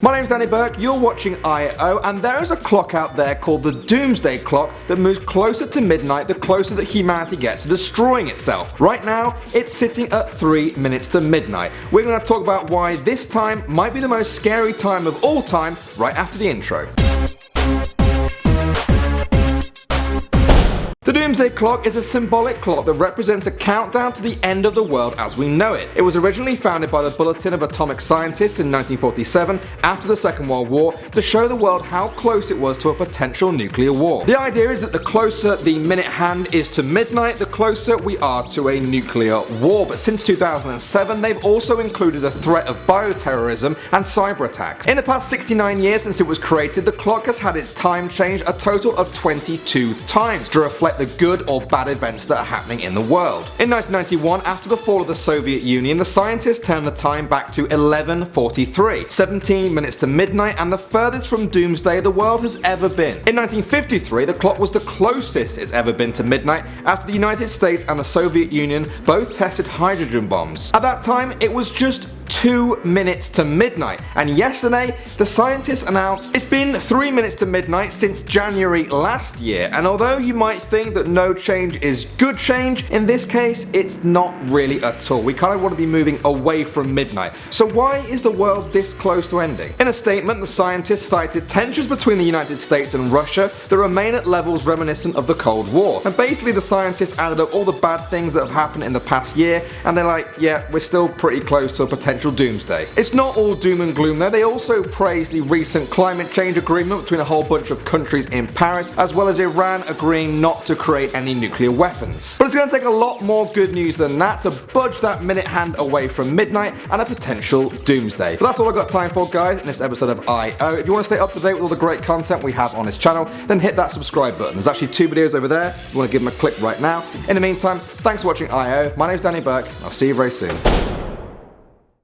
My name's Danny Burke, you're watching I.O., and there is a clock out there called the Doomsday Clock that moves closer to midnight the closer that humanity gets to destroying itself. Right now, it's sitting at 3 minutes to midnight. We're going to talk about why this time might be the most scary time of all time right after the intro. The Doomsday Clock is a symbolic clock that represents a countdown to the end of the world as we know it. It was originally founded by the Bulletin of Atomic Scientists in 1947 after the Second World War to show the world how close it was to a potential nuclear war. The idea is that the closer the minute hand is to midnight, the closer we are to a nuclear war. But since 2007, they've also included the threat of bioterrorism and cyber attacks. In the past 69 years since it was created, the clock has had its time changed a total of 22 times to reflect the good or bad events that are happening in the world. In 1991, after the fall of the Soviet Union, the scientists turned the time back to 11:43, 17 minutes to midnight, and the furthest from doomsday the world has ever been. In 1953, the clock was the closest it's ever been to midnight after the United States and the Soviet Union both tested hydrogen bombs. At that time, it was just 2 minutes to midnight, and yesterday the scientists announced it's been 3 minutes to midnight since January last year. And although you might think that no change is good change, in this case it's not really at all. We kind of want to be moving away from midnight. So why is the world this close to ending? In a statement, the scientists cited tensions between the United States and Russia that remain at levels reminiscent of the Cold War. And basically the scientists added up all the bad things that have happened in the past year, and they're like, yeah, we're still pretty close to a potential doomsday. It's not all doom and gloom though. They also praised the recent climate change agreement between a whole bunch of countries in Paris, as well as Iran agreeing not to create any nuclear weapons. But it's going to take a lot more good news than that to budge that minute hand away from midnight and a potential doomsday. But that's all I've got time for, guys, in this episode of I.O. If you want to stay up to date with all the great content we have on this channel, then hit that subscribe button. There's actually 2 videos over there. If you want to give them a click right now. In the meantime, thanks for watching I.O. My name's Danny Burke. I'll see you very soon.